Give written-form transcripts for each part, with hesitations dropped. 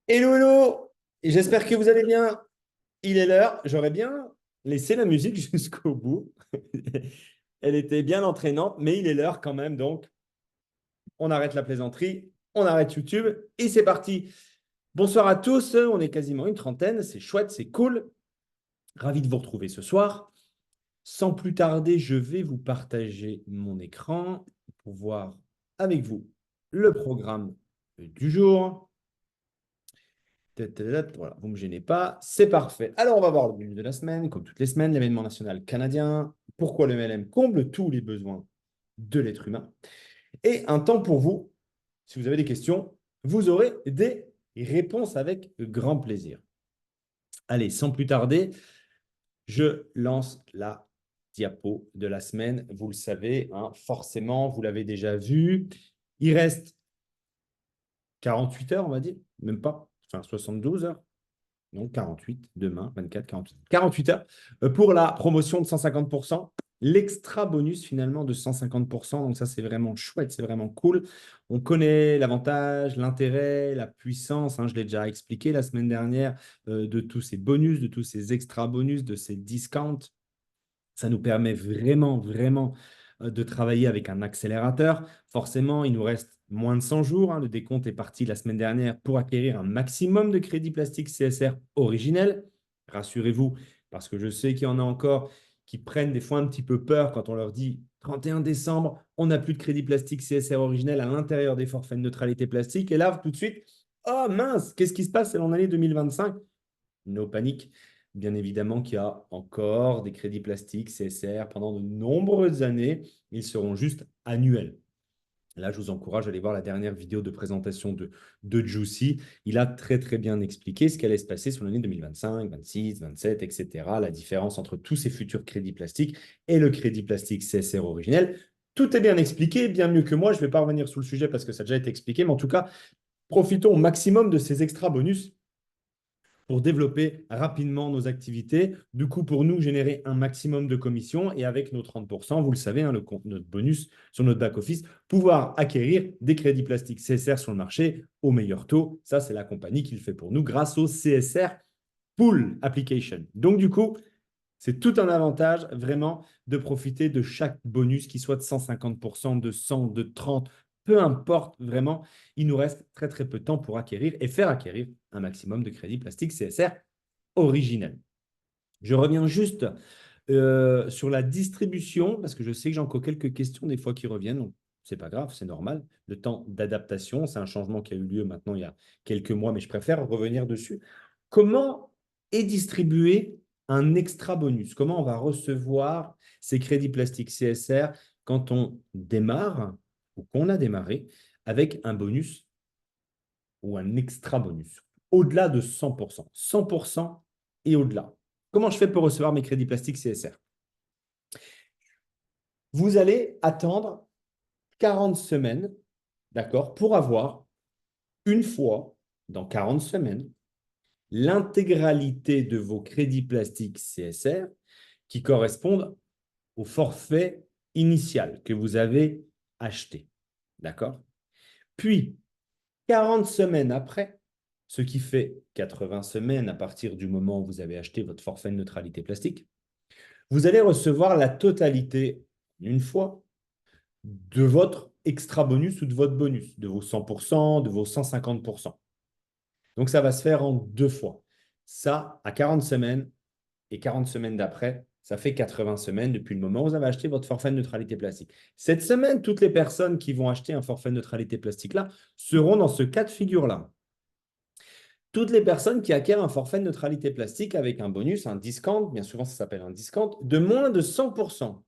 Hello, hello! J'espère que vous allez bien. Il est l'heure. J'aurais bien laissé la musique jusqu'au bout. Elle était bien entraînante, mais il est l'heure quand même. Donc, on arrête la plaisanterie, on arrête YouTube et c'est parti. Bonsoir à tous. On est quasiment une trentaine. C'est chouette, c'est cool. Ravi de vous retrouver ce soir. Sans plus tarder, je vais vous partager mon écran pour voir avec vous le programme du jour. Voilà, vous ne me gênez pas, c'est parfait. Alors, on va voir le menu de la semaine, comme toutes les semaines, l'événement national canadien, pourquoi le MLM comble tous les besoins de l'être humain, et un temps pour vous. Si vous avez des questions, vous aurez des réponses avec grand plaisir. Allez, sans plus tarder, je lance la diapo de la semaine. Vous le savez, hein, forcément, vous l'avez déjà vu. Il reste 48 heures, on va dire, même pas, enfin 72 heures. Donc 48, demain, 24, 48. 48 heures pour la promotion de 150%. L'extra bonus finalement de 150%. Donc ça, c'est vraiment chouette, c'est vraiment cool. On connaît l'avantage, l'intérêt, la puissance. Hein, je l'ai déjà expliqué la semaine dernière de tous ces bonus, de tous ces extra bonus, de ces discounts. Ça nous permet vraiment, vraiment de travailler avec un accélérateur. Forcément, il nous reste moins de 100 jours. Hein. Le décompte est parti la semaine dernière pour acquérir un maximum de crédits plastiques CSR originels. Rassurez-vous, parce que je sais qu'il y en a encore qui prennent des fois un petit peu peur quand on leur dit 31 décembre, on n'a plus de crédit plastique CSR originel à l'intérieur des forfaits de neutralité plastique. Et là, tout de suite, oh mince, qu'est-ce qui se passe? C'est l'année 2025. No panique. Bien évidemment qu'il y a encore des crédits plastiques CSR pendant de nombreuses années. Ils seront juste annuels. Là, je vous encourage à aller voir la dernière vidéo de présentation de Juicy. Il a très, très bien expliqué ce qui allait se passer sur l'année 2025, 26, 27, etc. La différence entre tous ces futurs crédits plastiques et le crédit plastique CSR originel. Tout est bien expliqué, bien mieux que moi. Je ne vais pas revenir sur le sujet parce que ça a déjà été expliqué, mais en tout cas, profitons au maximum de ces extra bonus pour développer rapidement nos activités. Du coup, pour nous, générer un maximum de commissions et avec nos 30%, vous le savez, hein, notre bonus sur notre back-office, pouvoir acquérir des crédits plastiques CSR sur le marché au meilleur taux. Ça, c'est la compagnie qui le fait pour nous grâce au CSR Pool Application. Donc, du coup, c'est tout un avantage vraiment de profiter de chaque bonus, qui soit de 150%, de 100, de 30, peu importe vraiment. Il nous reste très très peu de temps pour acquérir et faire acquérir un maximum de crédits plastiques CSR originels. Je reviens juste sur la distribution parce que je sais que j'ai encore quelques questions des fois qui reviennent. Donc, c'est pas grave, c'est normal. Le temps d'adaptation, c'est un changement qui a eu lieu maintenant il y a quelques mois, mais je préfère revenir dessus. Comment est distribué un extra bonus? Comment on va recevoir ces crédits plastiques CSR quand on démarre ou qu'on a démarré avec un bonus ou un extra bonus au-delà de 100%, 100% et au-delà? Comment je fais pour recevoir mes crédits plastiques CSR? Vous allez attendre 40 semaines, d'accord, pour avoir une fois dans 40 semaines l'intégralité de vos crédits plastiques CSR qui correspondent au forfait initial que vous avez acheté. D'accord? Puis, 40 semaines après, ce qui fait 80 semaines à partir du moment où vous avez acheté votre forfait de neutralité plastique, vous allez recevoir la totalité, une fois, de votre extra bonus ou de votre bonus, de vos 100%, de vos 150%. Donc, ça va se faire en deux fois. Ça, à 40 semaines et 40 semaines d'après, ça fait 80 semaines depuis le moment où vous avez acheté votre forfait de neutralité plastique. Cette semaine, toutes les personnes qui vont acheter un forfait de neutralité plastique-là seront dans ce cas de figure-là. Toutes les personnes qui acquièrent un forfait de neutralité plastique avec un bonus, un discount, bien souvent ça s'appelle un discount, de moins de 100%.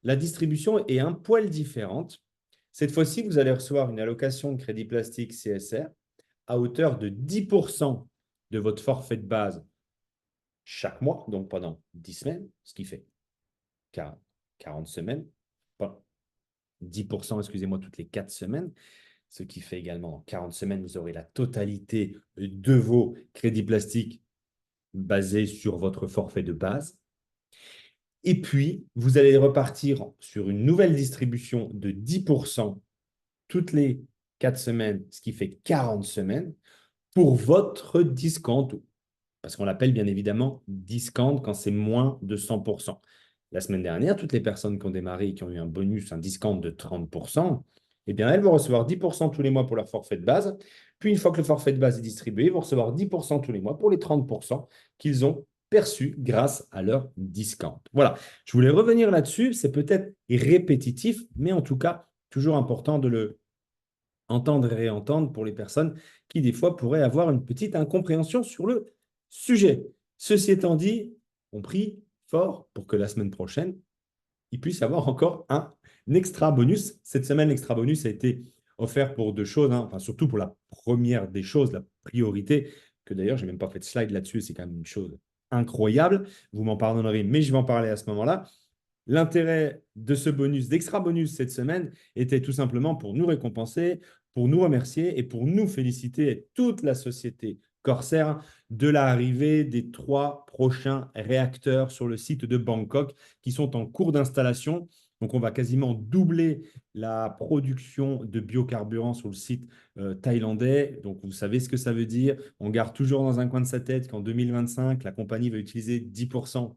La distribution est un poil différente. Cette fois-ci, vous allez recevoir une allocation de crédit plastique CSR à hauteur de 10% de votre forfait de base chaque mois, donc pendant 10 semaines, ce qui fait 40 semaines, enfin, 10%, excusez-moi, toutes les 4 semaines, ce qui fait également 40 semaines, vous aurez la totalité de vos crédits plastiques basés sur votre forfait de base. Et puis, vous allez repartir sur une nouvelle distribution de 10% toutes les 4 semaines, ce qui fait 40 semaines, pour votre discount. Parce qu'on l'appelle bien évidemment discount quand c'est moins de 100%. La semaine dernière, toutes les personnes qui ont démarré et qui ont eu un bonus, un discount de 30%, eh bien, elles vont recevoir 10% tous les mois pour leur forfait de base. Puis, une fois que le forfait de base est distribué, ils vont recevoir 10% tous les mois pour les 30% qu'ils ont perçus grâce à leur discount. Voilà, je voulais revenir là-dessus. C'est peut-être répétitif, mais en tout cas, toujours important de le entendre et réentendre pour les personnes qui, des fois, pourraient avoir une petite incompréhension sur le sujet. Ceci étant dit, on prie fort pour que la semaine prochaine, il puisse y avoir encore un extra bonus. Cette semaine, l'extra bonus a été offert pour deux choses, hein. Enfin, surtout pour la première des choses, la priorité, que d'ailleurs, je n'ai même pas fait de slide là-dessus, c'est quand même une chose incroyable. Vous m'en pardonnerez, mais je vais en parler à ce moment-là. L'intérêt de ce bonus, d'extra bonus cette semaine, était tout simplement pour nous récompenser, pour nous remercier et pour nous féliciter toute la société Corsair de l'arrivée des 3 prochains réacteurs sur le site de Bangkok qui sont en cours d'installation. Donc, on va quasiment doubler la production de biocarburants sur le site thaïlandais. Donc, vous savez ce que ça veut dire. On garde toujours dans un coin de sa tête qu'en 2025, la compagnie va utiliser 10%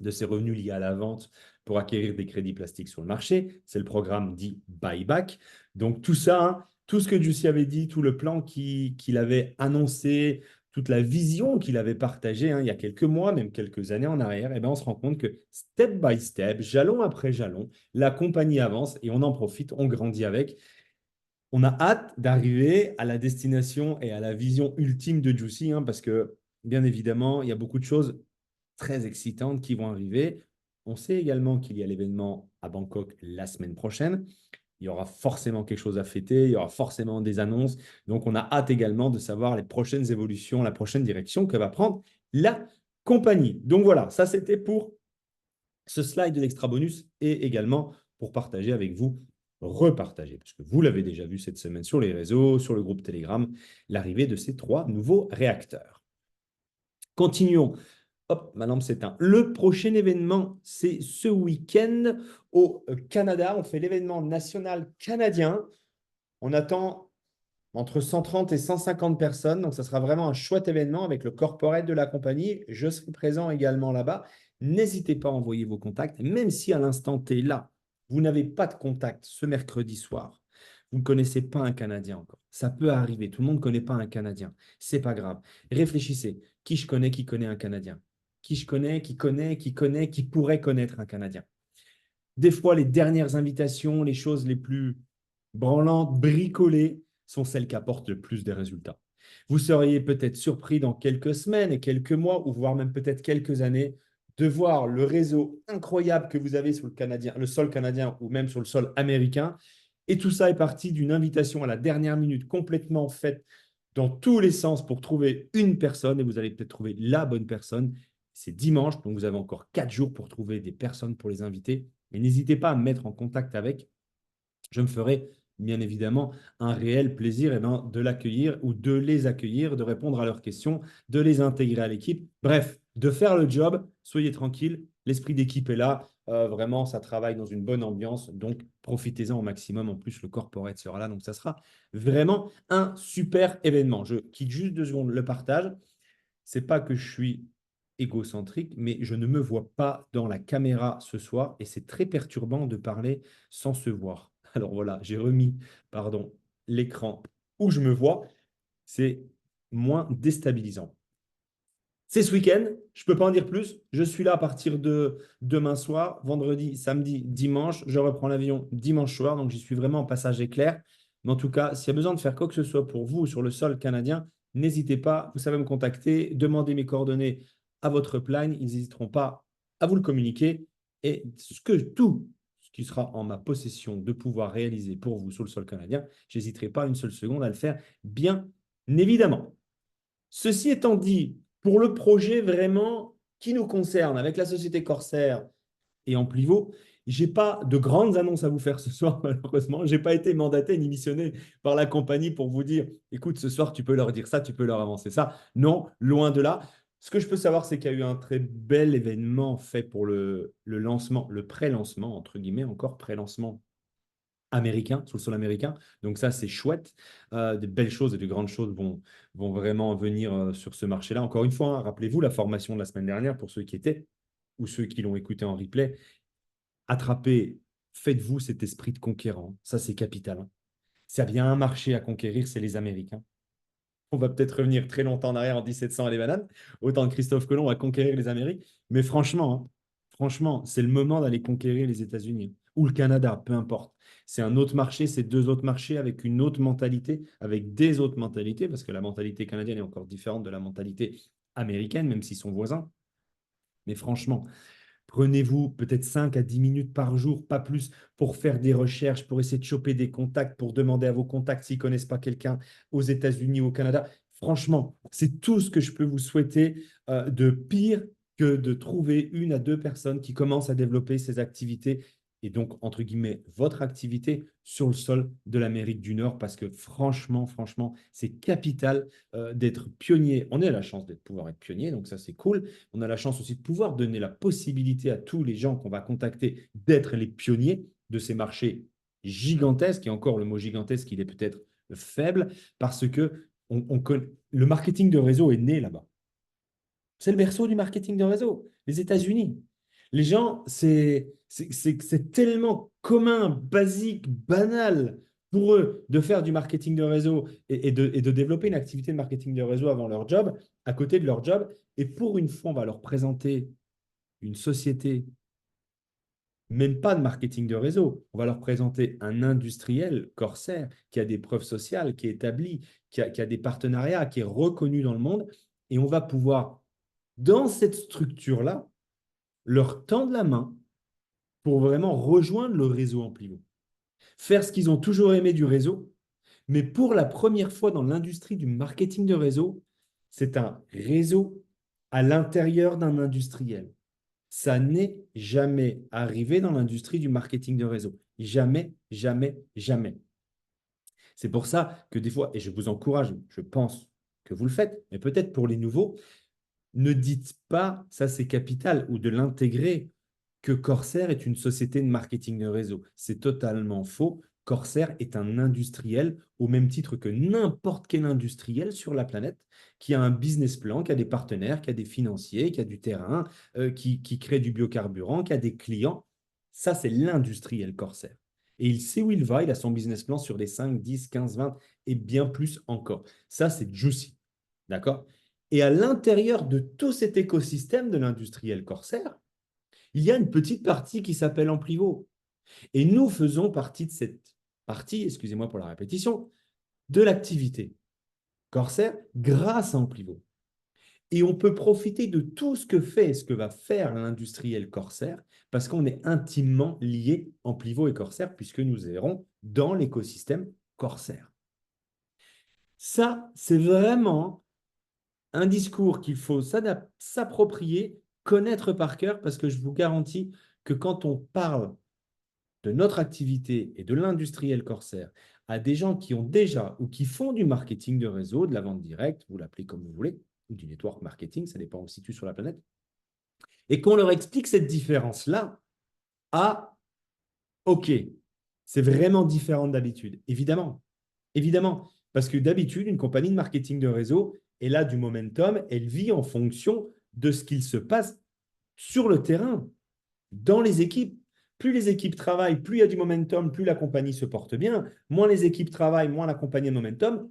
de ses revenus liés à la vente pour acquérir des crédits plastiques sur le marché. C'est le programme dit buyback. Donc tout ça, hein, tout ce que Jussi avait dit, tout le plan qu'il avait annoncé, toute la vision qu'il avait partagée il y a quelques mois, même quelques années en arrière, on se rend compte que step by step, jalon après jalon, la compagnie avance et on en profite, on grandit avec. On a hâte d'arriver à la destination et à la vision ultime de Jussi, parce que bien évidemment, il y a beaucoup de choses très excitantes qui vont arriver. On sait également qu'il y a l'événement à Bangkok la semaine prochaine. Il y aura forcément quelque chose à fêter, il y aura forcément des annonces. Donc, on a hâte également de savoir les prochaines évolutions, la prochaine direction que va prendre la compagnie. Donc voilà, ça c'était pour ce slide de l'extra bonus et également pour partager avec vous, repartager, parce que vous l'avez déjà vu cette semaine sur les réseaux, sur le groupe Telegram, l'arrivée de ces 3 nouveaux réacteurs. Continuons. Hop, ma lampe s'éteint. Le prochain événement, c'est ce week-end au Canada. On fait l'événement national canadien. On attend entre 130 et 150 personnes. Donc, ça sera vraiment un chouette événement avec le corporate de la compagnie. Je serai présent également là-bas. N'hésitez pas à envoyer vos contacts. Même si à l'instant T, là, vous n'avez pas de contact ce mercredi soir, vous ne connaissez pas un Canadien encore. Ça peut arriver. Tout le monde ne connaît pas un Canadien. C'est pas grave. Réfléchissez. Qui je connais qui connaît un Canadien? Qui je connais, qui pourrait connaître un Canadien? Des fois, les dernières invitations, les choses les plus branlantes, bricolées, sont celles qui apportent le plus de résultats. Vous seriez peut-être surpris dans quelques semaines et quelques mois, ou voire même peut-être quelques années, de voir le réseau incroyable que vous avez sur le sol canadien ou même sur le sol américain. Et tout ça est parti d'une invitation à la dernière minute complètement faite dans tous les sens pour trouver une personne et vous allez peut-être trouver la bonne personne. C'est dimanche, donc vous avez encore 4 jours pour trouver des personnes pour les inviter. Et n'hésitez pas à me mettre en contact avec. Je me ferai bien évidemment un réel plaisir de l'accueillir ou de les accueillir, de répondre à leurs questions, de les intégrer à l'équipe. Bref, de faire le job. Soyez tranquille, l'esprit d'équipe est là. Vraiment, ça travaille dans une bonne ambiance. Donc, profitez-en au maximum. En plus, le corporate sera là. Donc, ça sera vraiment un super événement. Je quitte juste 2 secondes le partage. C'est pas que je suis égocentrique, mais je ne me vois pas dans la caméra ce soir et c'est très perturbant de parler sans se voir. Alors voilà, j'ai remis, pardon, l'écran où je me vois. C'est moins déstabilisant. C'est ce week-end, je ne peux pas en dire plus. Je suis là à partir de demain soir, vendredi, samedi, dimanche. Je reprends l'avion dimanche soir, donc j'y suis vraiment en passage éclair. Mais en tout cas, s'il y a besoin de faire quoi que ce soit pour vous sur le sol canadien, n'hésitez pas, vous savez me contacter, demandez mes coordonnées à votre upline. Ils n'hésiteront pas à vous le communiquer. Et tout ce qui sera en ma possession de pouvoir réaliser pour vous sur le sol canadien, je n'hésiterai pas une seule seconde à le faire, bien évidemment. Ceci étant dit, pour le projet vraiment qui nous concerne avec la société Corsair et Amplivo, je n'ai pas de grandes annonces à vous faire ce soir, malheureusement. Je n'ai pas été mandaté ni missionné par la compagnie pour vous dire, écoute, ce soir, tu peux leur dire ça, tu peux leur avancer ça. Non, loin de là. Ce que je peux savoir, c'est qu'il y a eu un très bel événement fait pour le lancement, le pré-lancement, entre guillemets, encore pré-lancement américain, sur le sol américain. Donc ça, c'est chouette. Des belles choses et de grandes choses vont vraiment venir sur ce marché-là. Encore une fois, hein, rappelez-vous la formation de la semaine dernière pour ceux qui étaient ou ceux qui l'ont écouté en replay. Attrapez, faites-vous cet esprit de conquérant. Ça, c'est capital, hein. S'il y a bien un marché à conquérir, c'est les Américains. On va peut-être revenir très longtemps en arrière en 1700 à les bananes. Autant que Christophe Colomb a conquérir les Amériques. Mais franchement, hein, franchement, c'est le moment d'aller conquérir les États-Unis ou le Canada, peu importe. C'est un autre marché, c'est deux autres marchés avec une autre mentalité, avec des autres mentalités, parce que la mentalité canadienne est encore différente de la mentalité américaine, même s'ils sont voisins. Mais franchement, prenez-vous peut-être 5 à 10 minutes par jour, pas plus, pour faire des recherches, pour essayer de choper des contacts, pour demander à vos contacts s'ils ne connaissent pas quelqu'un aux États-Unis ou au Canada. Franchement, c'est tout ce que je peux vous souhaiter de pire que de trouver une à deux personnes qui commencent à développer ces activités et donc, entre guillemets, votre activité sur le sol de l'Amérique du Nord parce que franchement, c'est capital d'être pionnier. On a la chance de pouvoir être pionnier, donc ça, c'est cool. On a la chance aussi de pouvoir donner la possibilité à tous les gens qu'on va contacter d'être les pionniers de ces marchés gigantesques. Et encore, le mot gigantesque, il est peut-être faible parce que le marketing de réseau est né là-bas. C'est le berceau du marketing de réseau, les États-Unis. Les gens, c'est tellement commun, basique, banal pour eux de faire du marketing de réseau et de développer une activité de marketing de réseau avant leur job, à côté de leur job. Et pour une fois, on va leur présenter une société, même pas de marketing de réseau. On va leur présenter un industriel, Corsair, qui a des preuves sociales, qui est établi, qui a des partenariats, qui est reconnu dans le monde. Et on va pouvoir, dans cette structure-là, leur tendre la main pour vraiment rejoindre le réseau Amplivo. Faire ce qu'ils ont toujours aimé du réseau, mais pour la première fois dans l'industrie du marketing de réseau, c'est un réseau à l'intérieur d'un industriel. Ça n'est jamais arrivé dans l'industrie du marketing de réseau. Jamais, jamais, jamais. C'est pour ça que des fois, et je vous encourage, je pense que vous le faites, mais peut-être pour les nouveaux, ne dites pas, ça c'est capital, ou de l'intégrer, que Corsair est une société de marketing de réseau. C'est totalement faux. Corsair est un industriel au même titre que n'importe quel industriel sur la planète qui a un business plan, qui a des partenaires, qui a des financiers, qui a du terrain, qui crée du biocarburant, qui a des clients. Ça, c'est l'industriel Corsair. Et il sait où il va, il a son business plan sur les 5, 10, 15, 20 et bien plus encore. Ça, c'est juicy. D'accord? Et à l'intérieur de tout cet écosystème de l'industriel Corsair, il y a une petite partie qui s'appelle Amplivo. Et nous faisons partie de cette partie, excusez-moi pour la répétition, de l'activité Corsair grâce à Amplivo. Et on peut profiter de tout ce que fait et ce que va faire l'industriel Corsair parce qu'on est intimement liés Amplivo et Corsair puisque nous errons dans l'écosystème Corsair. Ça, c'est vraiment un discours qu'il faut s'approprier, connaître par cœur parce que je vous garantis que quand on parle de notre activité et de l'industriel Corsair à des gens qui ont déjà ou qui font du marketing de réseau, de la vente directe, vous l'appelez comme vous voulez, ou du network marketing, ça dépend où on se situe sur la planète, et qu'on leur explique cette différence-là, ah, ok, c'est vraiment différent d'habitude. Évidemment, évidemment, parce que d'habitude, une compagnie de marketing de réseau, elle a du momentum, elle vit en fonction de ce qu'il se passe sur le terrain, dans les équipes. Plus les équipes travaillent, plus il y a du momentum, plus la compagnie se porte bien. Moins les équipes travaillent, moins la compagnie a de momentum,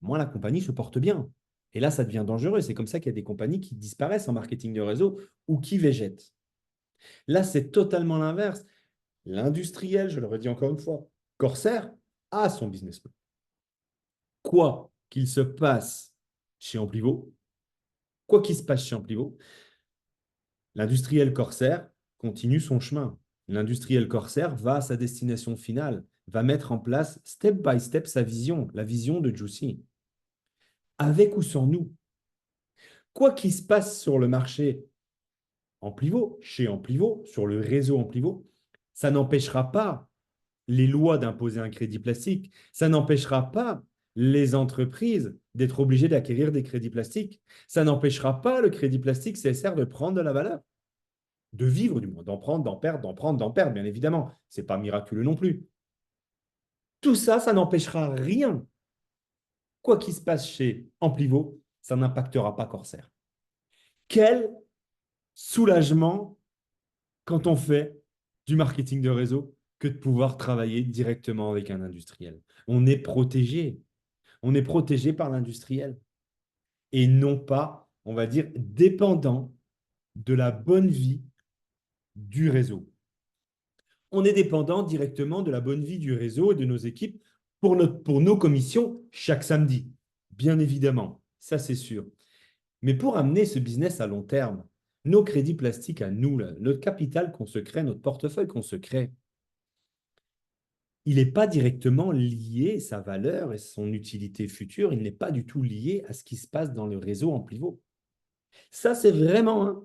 moins la compagnie se porte bien. Et là, ça devient dangereux. C'est comme ça qu'il y a des compagnies qui disparaissent en marketing de réseau ou qui végètent. Là, c'est totalement l'inverse. L'industriel, je le redis encore une fois, Corsair a son business plan. Quoi qu'il se passe chez Amplivo, quoi qu'il se passe chez Amplivo, l'industriel Corsair continue son chemin. L'industriel Corsair va à sa destination finale, va mettre en place step by step sa vision, la vision de Juicy. Avec ou sans nous. Quoi qu'il se passe sur le marché Amplivo, chez Amplivo, sur le réseau Amplivo, ça n'empêchera pas les lois d'imposer un crédit plastique. Ça n'empêchera pas les entreprises d'être obligées d'acquérir des crédits plastiques. Ça n'empêchera pas le crédit plastique CSR de prendre de la valeur, de vivre du moins, d'en prendre, d'en perdre, d'en prendre, d'en perdre, bien évidemment. Ce n'est pas miraculeux non plus. Tout ça, ça n'empêchera rien. Quoi qu'il se passe chez Amplivo, ça n'impactera pas Corsair. Quel soulagement quand on fait du marketing de réseau que de pouvoir travailler directement avec un industriel. On est protégé. On est protégé par l'industriel et non pas, on va dire, dépendant de la bonne vie du réseau. On est dépendant directement de la bonne vie du réseau et de nos équipes pour nos commissions chaque samedi, bien évidemment, ça c'est sûr. Mais pour amener ce business à long terme, nos crédits plastiques à nous, là, notre capital qu'on se crée, notre portefeuille qu'on se crée, il n'est pas directement lié, sa valeur et son utilité future, il n'est pas du tout lié à ce qui se passe dans le réseau en pivot. Ça, c'est vraiment, hein,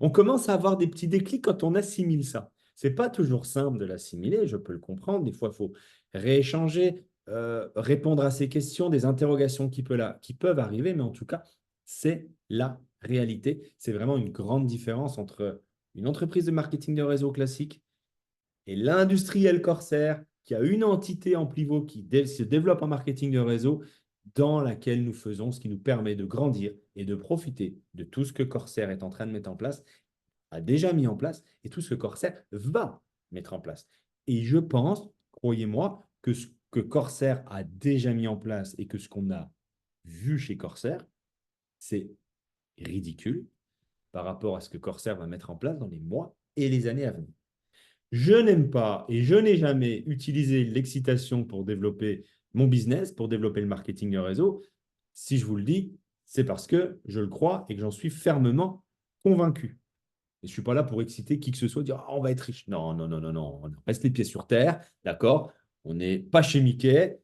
on commence à avoir des petits déclics quand on assimile ça. Ce n'est pas toujours simple de l'assimiler, je peux le comprendre. Des fois, il faut rééchanger, répondre à ces questions, des interrogations qui peuvent arriver, mais en tout cas, c'est la réalité. C'est vraiment une grande différence entre une entreprise de marketing de réseau classique et l'industriel Corsair qui a une entité en pivot qui se développe en marketing de réseau dans laquelle nous faisons ce qui nous permet de grandir et de profiter de tout ce que Corsair est en train de mettre en place, a déjà mis en place et tout ce que Corsair va mettre en place. Et je pense, croyez-moi, que ce que Corsair a déjà mis en place et que ce qu'on a vu chez Corsair, c'est ridicule par rapport à ce que Corsair va mettre en place dans les mois et les années à venir. Je n'aime pas et je n'ai jamais utilisé l'excitation pour développer mon business, pour développer le marketing de réseau. Si je vous le dis, c'est parce que je le crois et que j'en suis fermement convaincu. Et je ne suis pas là pour exciter qui que ce soit, dire on va être riche. Non, non, non, non, non. On reste les pieds sur terre, d'accord? On n'est pas chez Mickey.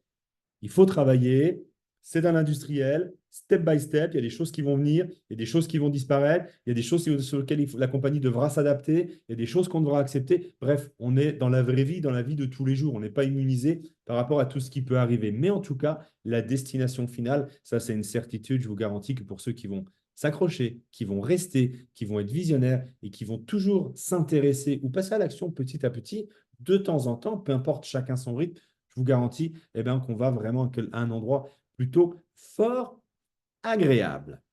Il faut travailler, c'est un industriel, step by step, il y a des choses qui vont venir, il y a des choses qui vont disparaître, il y a des choses sur lesquelles la compagnie devra s'adapter, il y a des choses qu'on devra accepter. Bref, on est dans la vraie vie, dans la vie de tous les jours. On n'est pas immunisé par rapport à tout ce qui peut arriver. Mais en tout cas, la destination finale, ça c'est une certitude, je vous garantis que pour ceux qui vont s'accrocher, qui vont rester, qui vont être visionnaires et qui vont toujours s'intéresser ou passer à l'action petit à petit, de temps en temps, peu importe chacun son rythme, je vous garantis qu'on va vraiment à un endroit plutôt fort agréable.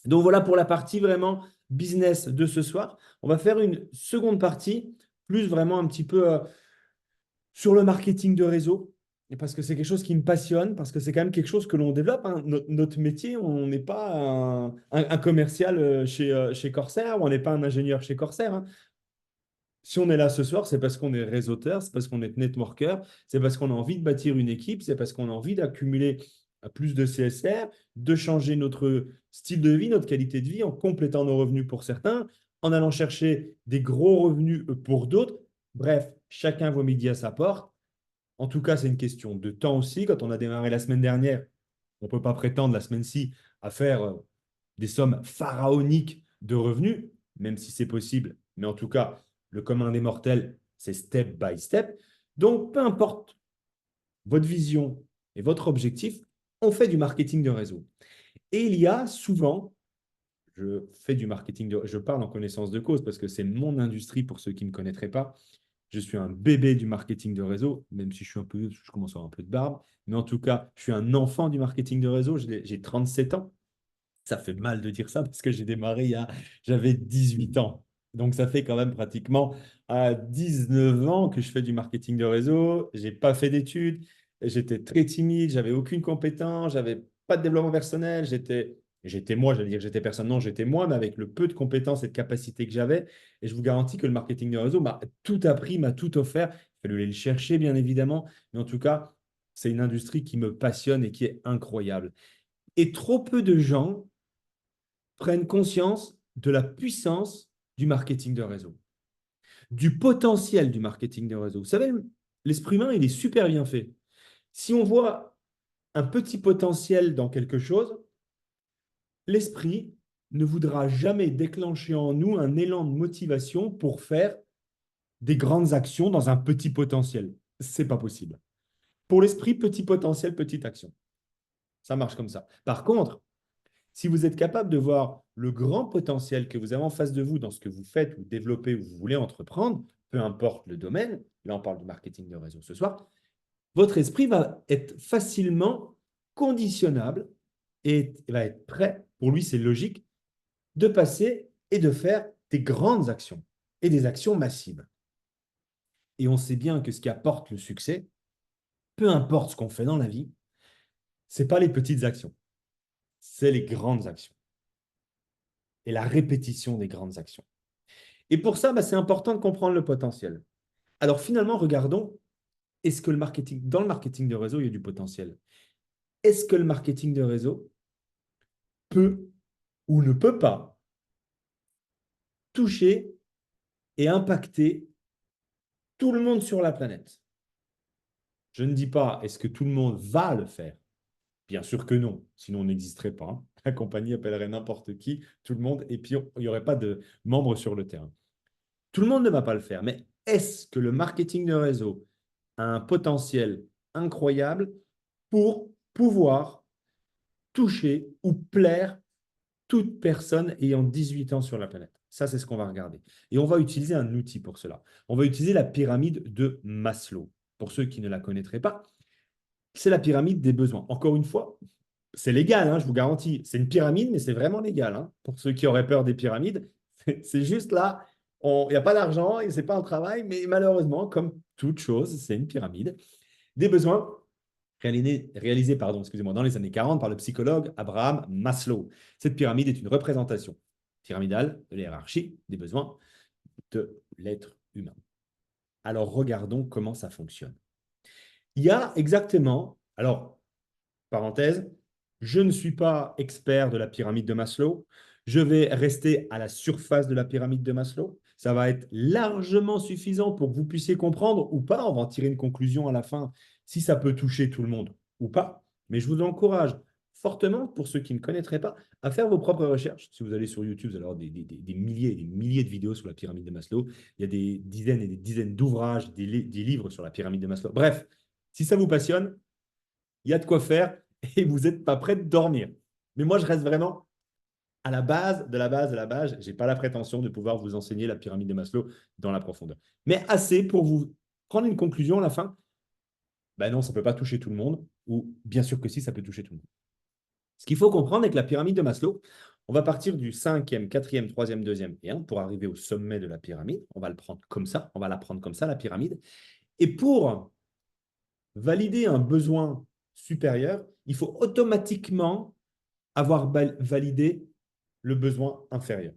Donc voilà pour la partie vraiment business de ce soir. On va faire une seconde partie, plus vraiment un petit peu sur le marketing de réseau, parce que c'est quelque chose qui me passionne, parce que c'est quand même quelque chose que l'on développe, hein. Notre métier, on n'est pas un commercial chez Corsair, ou on n'est pas un ingénieur chez Corsair, hein. Si on est là ce soir, c'est parce qu'on est réseauteur, c'est parce qu'on est networker, c'est parce qu'on a envie de bâtir une équipe, c'est parce qu'on a envie d'accumuler plus de CSR, de changer notre style de vie, notre qualité de vie en complétant nos revenus pour certains, en allant chercher des gros revenus pour d'autres. Bref, chacun voit midi à sa porte. En tout cas, c'est une question de temps aussi. Quand on a démarré la semaine dernière, on ne peut pas prétendre la semaine-ci à faire des sommes pharaoniques de revenus, même si c'est possible. Mais en tout cas, le commun des mortels, c'est step by step. Donc, peu importe votre vision et votre objectif, on fait du marketing de réseau. Et il y a souvent, je parle en connaissance de cause parce que c'est mon industrie pour ceux qui ne me connaîtraient pas. Je suis un bébé du marketing de réseau, même si je commence à avoir un peu de barbe. Mais en tout cas, je suis un enfant du marketing de réseau. J'ai 37 ans. Ça fait mal de dire ça parce que j'ai démarré j'avais 18 ans. Donc, ça fait quand même pratiquement 19 ans que je fais du marketing de réseau. Je n'ai pas fait d'études. J'étais très timide. J'avais aucune compétence. J'avais pas de développement personnel. J'étais moi, j'allais dire que j'étais personne. Non, j'étais moi, mais avec le peu de compétences et de capacités que j'avais. Et je vous garantis que le marketing de réseau m'a tout appris, m'a tout offert. Il fallait aller le chercher, bien évidemment. Mais en tout cas, c'est une industrie qui me passionne et qui est incroyable. Et trop peu de gens prennent conscience de la puissance du marketing de réseau, du potentiel du marketing de réseau. Vous savez, l'esprit humain, il est super bien fait. Si on voit un petit potentiel dans quelque chose, l'esprit ne voudra jamais déclencher en nous un élan de motivation pour faire des grandes actions dans un petit potentiel. C'est pas possible. Pour l'esprit, petit potentiel, petite action. Ça marche comme ça. Par contre, si vous êtes capable de voir le grand potentiel que vous avez en face de vous dans ce que vous faites ou développez ou vous voulez entreprendre, peu importe le domaine, là on parle du marketing de réseau ce soir, votre esprit va être facilement conditionnable et va être prêt, pour lui c'est logique, de passer et de faire des grandes actions et des actions massives. Et on sait bien que ce qui apporte le succès, peu importe ce qu'on fait dans la vie, ce n'est pas les petites actions, c'est les grandes actions et la répétition des grandes actions. Et pour ça, c'est important de comprendre le potentiel. Alors finalement, regardons, est-ce que dans le marketing de réseau, il y a du potentiel? Est-ce que le marketing de réseau peut ou ne peut pas toucher et impacter tout le monde sur la planète? Je ne dis pas est-ce que tout le monde va le faire. Bien sûr que non, sinon on n'existerait pas, hein. La compagnie appellerait n'importe qui, tout le monde, et puis il n'y aurait pas de membres sur le terrain. Tout le monde ne va pas le faire, mais est-ce que le marketing de réseau a un potentiel incroyable pour pouvoir toucher ou plaire toute personne ayant 18 ans sur la planète? Ça, c'est ce qu'on va regarder. Et on va utiliser un outil pour cela. On va utiliser la pyramide de Maslow. Pour ceux qui ne la connaîtraient pas, c'est la pyramide des besoins. Encore une fois, c'est légal, hein, je vous garantis. C'est une pyramide, mais c'est vraiment légal, hein. Pour ceux qui auraient peur des pyramides, c'est juste là, il n'y a pas d'argent et ce n'est pas un travail, mais malheureusement, comme toute chose, c'est une pyramide. Des besoins réalisés dans les années 40 par le psychologue Abraham Maslow. Cette pyramide est une représentation pyramidale de la hiérarchie des besoins de l'être humain. Alors, regardons comment ça fonctionne. Il y a exactement, alors, parenthèse, je ne suis pas expert de la pyramide de Maslow. Je vais rester à la surface de la pyramide de Maslow. Ça va être largement suffisant pour que vous puissiez comprendre ou pas. On va en tirer une conclusion à la fin si ça peut toucher tout le monde ou pas. Mais je vous encourage fortement, pour ceux qui ne connaîtraient pas, à faire vos propres recherches. Si vous allez sur YouTube, vous allez avoir des milliers et des milliers de vidéos sur la pyramide de Maslow. Il y a des dizaines et des dizaines d'ouvrages, des livres sur la pyramide de Maslow. Bref, si ça vous passionne, il y a de quoi faire et vous n'êtes pas prêt de dormir. Mais moi, je reste vraiment à la base de la base de la base. Je n'ai pas la prétention de pouvoir vous enseigner la pyramide de Maslow dans la profondeur. Mais assez pour vous prendre une conclusion à la fin. Ben non, ça ne peut pas toucher tout le monde. Ou bien sûr que si, ça peut toucher tout le monde. Ce qu'il faut comprendre avec la pyramide de Maslow, on va partir du 5e, 4e, 3e, 2e et 1 pour arriver au sommet de la pyramide. On va le prendre comme ça. On va la prendre comme ça, la pyramide. Et pour valider un besoin supérieur, il faut automatiquement avoir validé le besoin inférieur.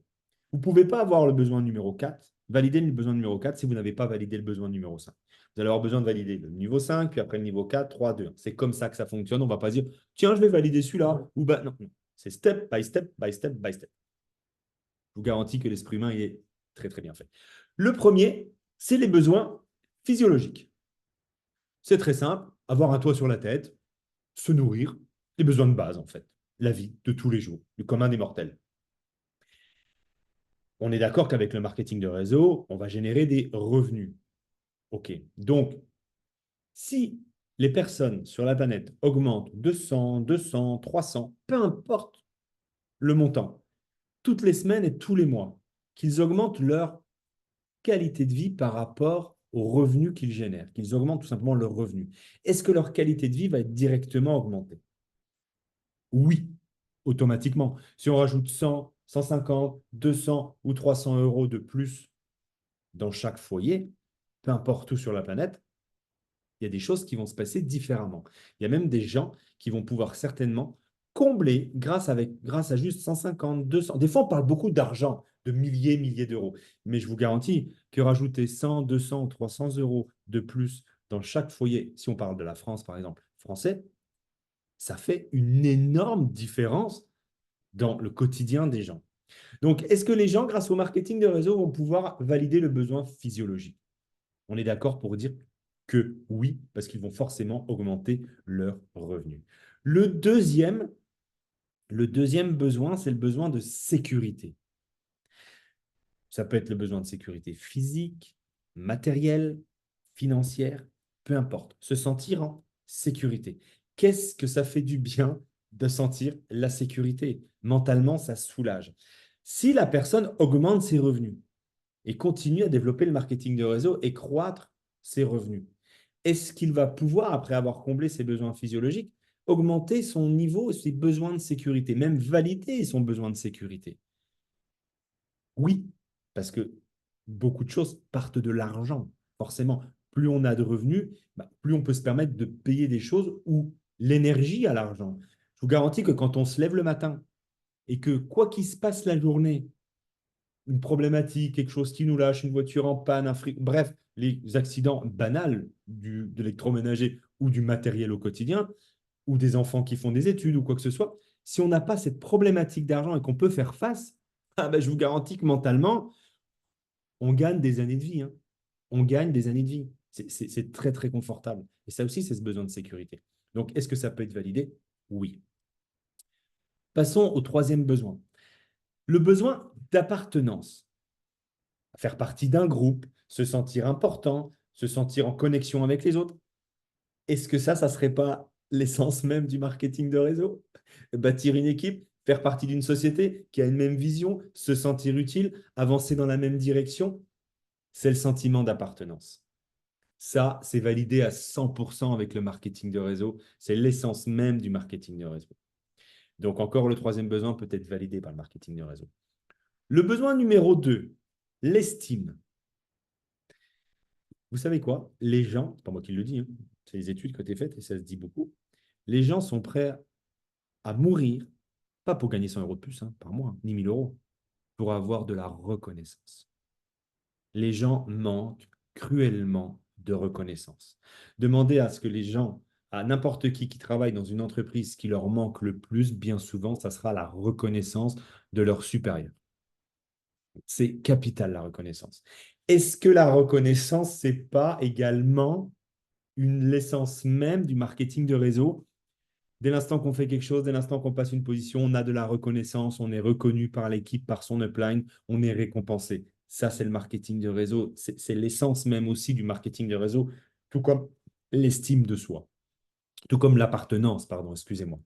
Vous ne pouvez pas avoir le besoin numéro 4, valider le besoin numéro 4 si vous n'avez pas validé le besoin numéro 5. Vous allez avoir besoin de valider le niveau 5, puis après le niveau 4, 3, 2. C'est comme ça que ça fonctionne. On ne va pas dire, tiens, je vais valider celui-là. Ou bah, non, non. C'est step by step, by step, by step. Je vous garantis que l'esprit humain est très, très bien fait. Le premier, c'est les besoins physiologiques. C'est très simple, avoir un toit sur la tête, se nourrir, les besoins de base en fait, la vie de tous les jours, du commun des mortels. On est d'accord qu'avec le marketing de réseau, on va générer des revenus. OK. Donc, si les personnes sur la planète augmentent 200, 200, 300, peu importe le montant, toutes les semaines et tous les mois, qu'ils augmentent leur qualité de vie par rapport aux revenus qu'ils génèrent, qu'ils augmentent tout simplement leurs revenus, est-ce que leur qualité de vie va être directement augmentée? Oui, automatiquement. Si on rajoute 100, 150, 200 ou 300 euros de plus dans chaque foyer, peu importe où sur la planète, il y a des choses qui vont se passer différemment. Il y a même des gens qui vont pouvoir certainement combler grâce à juste 150, 200. Des fois, on parle beaucoup d'argent, de milliers d'euros. Mais je vous garantis que rajouter 100, 200 ou 300 euros de plus dans chaque foyer, si on parle de la France, par exemple, français, ça fait une énorme différence dans le quotidien des gens. Donc, est-ce que les gens, grâce au marketing de réseau, vont pouvoir valider le besoin physiologique? On est d'accord pour dire que oui, parce qu'ils vont forcément augmenter leurs revenus. Le deuxième besoin, c'est le besoin de sécurité. Ça peut être le besoin de sécurité physique, matérielle, financière, peu importe. Se sentir en sécurité. Qu'est-ce que ça fait du bien de sentir la sécurité? Mentalement, ça soulage. Si la personne augmente ses revenus et continue à développer le marketing de réseau et croître ses revenus, est-ce qu'il va pouvoir, après avoir comblé ses besoins physiologiques, augmenter son niveau, ses besoins de sécurité, même valider son besoin de sécurité? Oui, parce que beaucoup de choses partent de l'argent, forcément. Plus on a de revenus, plus on peut se permettre de payer des choses où l'énergie a l'argent. Je vous garantis que quand on se lève le matin et que quoi qu'il se passe la journée, une problématique, quelque chose qui nous lâche, une voiture en panne, bref, les accidents banals de l'électroménager ou du matériel au quotidien, ou des enfants qui font des études ou quoi que ce soit, si on n'a pas cette problématique d'argent et qu'on peut faire face, je vous garantis que mentalement, on gagne des années de vie. Hein. On gagne des années de vie. C'est très, très confortable. Et ça aussi, c'est ce besoin de sécurité. Donc, est-ce que ça peut être validé? Oui. Passons au troisième besoin. Le besoin d'appartenance. Faire partie d'un groupe, se sentir important, se sentir en connexion avec les autres. Est-ce que ça ne serait pas l'essence même du marketing de réseau? Bâtir une équipe, faire partie d'une société qui a une même vision, se sentir utile, avancer dans la même direction, c'est le sentiment d'appartenance. Ça, c'est validé à 100% avec le marketing de réseau. C'est l'essence même du marketing de réseau. Donc, encore le troisième besoin peut être validé par le marketing de réseau. Le besoin numéro 2, l'estime. Vous savez quoi? Les gens, c'est pas moi qui le dis, hein, c'est les études que tu as faites et ça se dit beaucoup. Les gens sont prêts à mourir, pas pour gagner 100 € de plus par mois, ni 1 000 €, pour avoir de la reconnaissance. Les gens manquent cruellement de reconnaissance. Demandez à ce que les gens, à n'importe qui travaille dans une entreprise, ce qui leur manque le plus, bien souvent, ça sera la reconnaissance de leurs supérieurs. C'est capital, la reconnaissance. Est-ce que la reconnaissance, c'est pas également l'essence même du marketing de réseau? Dès l'instant qu'on fait quelque chose, dès l'instant qu'on passe une position, on a de la reconnaissance, on est reconnu par l'équipe, par son upline, on est récompensé. Ça, c'est le marketing de réseau. C'est l'essence même aussi du marketing de réseau, tout comme l'estime de soi, tout comme l'appartenance, pardon, excusez-moi.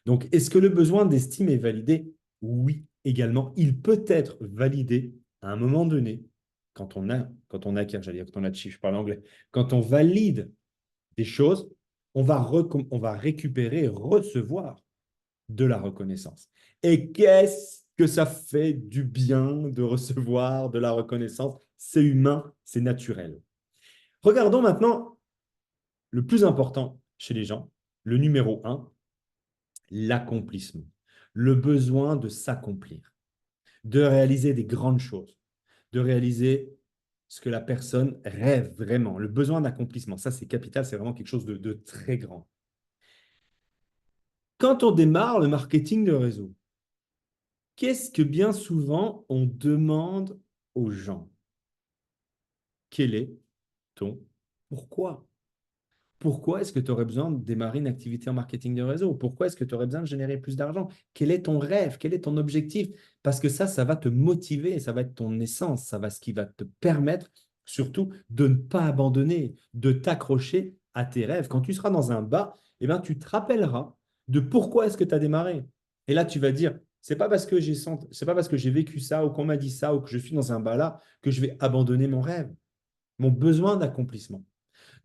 Donc, est-ce que le besoin d'estime est validé? Oui, également. Il peut être validé à un moment donné, quand on acquiert, j'allais dire, quand on achieve, je parle anglais, quand on valide des choses, on va récupérer, recevoir de la reconnaissance. Et qu'est-ce que ça fait du bien de recevoir de la reconnaissance? C'est humain, c'est naturel. Regardons maintenant le plus important chez les gens, le numéro 1, l'accomplissement, le besoin de s'accomplir, de réaliser des grandes choses, de réaliser ce que la personne rêve vraiment, le besoin d'accomplissement. Ça, c'est capital, c'est vraiment quelque chose de très grand. Quand on démarre le marketing de réseau, qu'est-ce que bien souvent on demande aux gens? Quel est ton pourquoi? Pourquoi est-ce que tu aurais besoin de démarrer une activité en marketing de réseau? Pourquoi est-ce que tu aurais besoin de générer plus d'argent? Quel est ton rêve? Quel est ton objectif? Parce que ça va te motiver, ça va être ton essence, ça va ce qui va te permettre surtout de ne pas abandonner, de t'accrocher à tes rêves. Quand tu seras dans un bas, tu te rappelleras de pourquoi est-ce que tu as démarré. Et là, tu vas dire, c'est pas parce que j'ai vécu ça ou qu'on m'a dit ça ou que je suis dans un bas là que je vais abandonner mon rêve, mon besoin d'accomplissement.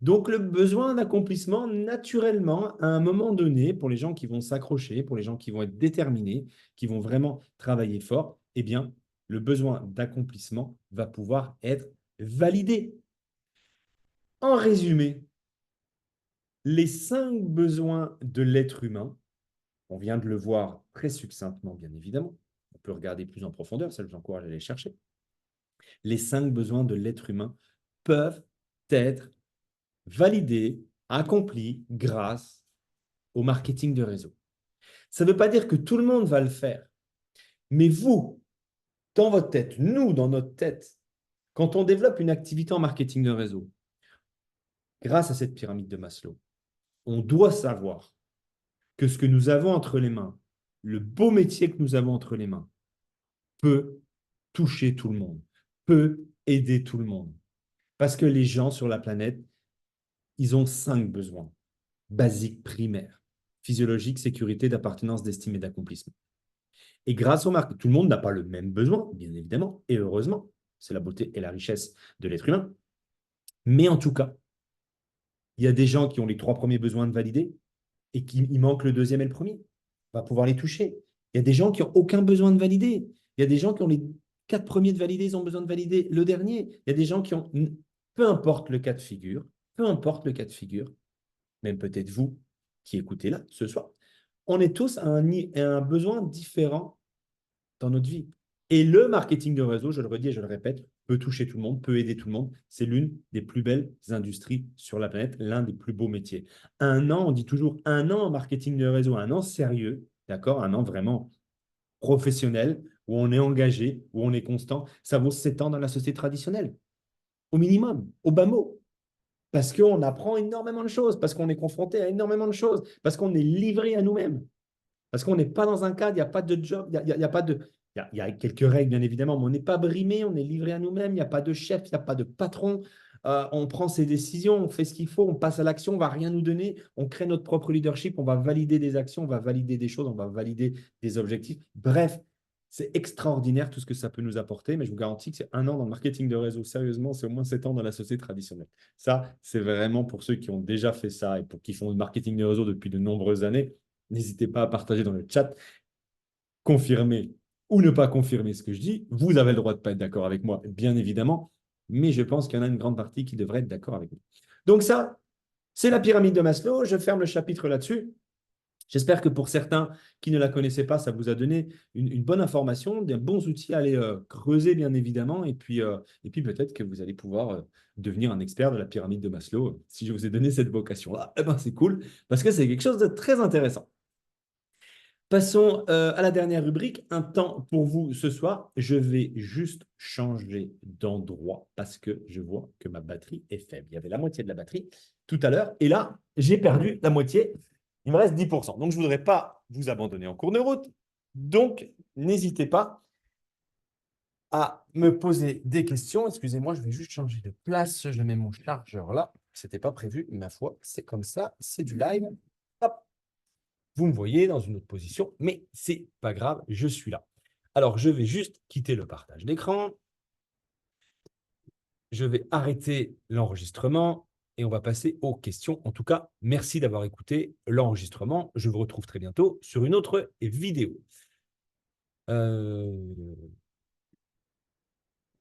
Donc, le besoin d'accomplissement, naturellement, à un moment donné, pour les gens qui vont s'accrocher, pour les gens qui vont être déterminés, qui vont vraiment travailler fort, eh bien, le besoin d'accomplissement va pouvoir être validé. En résumé, les 5 besoins de l'être humain, on vient de le voir très succinctement, bien évidemment. On peut regarder plus en profondeur, ça je vous encourage à aller chercher. Les 5 besoins de l'être humain peuvent être validés, accomplis grâce au marketing de réseau. Ça ne veut pas dire que tout le monde va le faire, mais vous, dans votre tête, nous, dans notre tête, quand on développe une activité en marketing de réseau, grâce à cette pyramide de Maslow, on doit savoir que ce que nous avons entre les mains, le beau métier que nous avons entre les mains, peut toucher tout le monde, peut aider tout le monde. Parce que les gens sur la planète, ils ont 5 besoins basiques primaires: physiologique, sécurité, d'appartenance, d'estime et d'accomplissement. Et grâce au marketing, tout le monde n'a pas le même besoin, bien évidemment, et heureusement, c'est la beauté et la richesse de l'être humain. Mais en tout cas, il Il y a des gens qui ont les 3 premiers besoins de valider et il manque le deuxième et le premier. On va pouvoir les toucher. Il y a des gens qui n'ont aucun besoin de valider. Il y a des gens qui ont les 4 premiers de valider, ils ont besoin de valider le dernier. Il y a des gens qui ont, peu importe le cas de figure, peu importe le cas de figure, même peut-être vous qui écoutez là ce soir, on est tous à un besoin différent dans notre vie. Et le marketing de réseau, je le redis et je le répète, peut toucher tout le monde, peut aider tout le monde. C'est l'une des plus belles industries sur la planète, l'un des plus beaux métiers. Un an, on dit toujours un an en marketing de réseau, un an sérieux, d'accord, un an vraiment professionnel, où on est engagé, où on est constant, ça vaut 7 ans dans la société traditionnelle, au minimum, au bas mot. Parce qu'on apprend énormément de choses, parce qu'on est confronté à énormément de choses, parce qu'on est livré à nous-mêmes. Parce qu'on n'est pas dans un cadre, il n'y a pas de job, il y a pas de. Il y a quelques règles, bien évidemment, mais on n'est pas brimé, on est livré à nous-mêmes, il n'y a pas de chef, il n'y a pas de patron. On prend ses décisions, on fait ce qu'il faut, on passe à l'action, on ne va rien nous donner, on crée notre propre leadership, on va valider des actions, on va valider des choses, on va valider des objectifs. Bref, c'est extraordinaire tout ce que ça peut nous apporter, mais je vous garantis que c'est un an dans le marketing de réseau. Sérieusement, c'est au moins 7 ans dans la société traditionnelle. Ça, c'est vraiment pour ceux qui ont déjà fait ça et pour qui font le marketing de réseau depuis de nombreuses années. N'hésitez pas à partager dans le chat, confirmer ou ne pas confirmer ce que je dis. Vous avez le droit de ne pas être d'accord avec moi, bien évidemment, mais je pense qu'il y en a une grande partie qui devrait être d'accord avec moi. Donc ça, c'est la pyramide de Maslow. Je ferme le chapitre là-dessus. J'espère que pour certains qui ne la connaissaient pas, ça vous a donné une bonne information, des bons outils à aller creuser, bien évidemment. Et puis peut-être que vous allez pouvoir devenir un expert de la pyramide de Maslow. Si je vous ai donné cette vocation-là, eh ben, c'est cool parce que c'est quelque chose de très intéressant. Passons à la dernière rubrique, un temps pour vous ce soir. Je vais juste changer d'endroit parce que je vois que ma batterie est faible. Il y avait la moitié de la batterie tout à l'heure et là, j'ai perdu la moitié. Il me reste 10%. Donc, je ne voudrais pas vous abandonner en cours de route. Donc, n'hésitez pas à me poser des questions. Excusez-moi, je vais juste changer de place. Je mets mon chargeur là. Ce n'était pas prévu, ma foi. C'est comme ça, c'est du live. Hop. Vous me voyez dans une autre position, mais ce n'est pas grave, je suis là. Alors, je vais juste quitter le partage d'écran. Je vais arrêter l'enregistrement et on va passer aux questions. En tout cas, merci d'avoir écouté l'enregistrement. Je vous retrouve très bientôt sur une autre vidéo.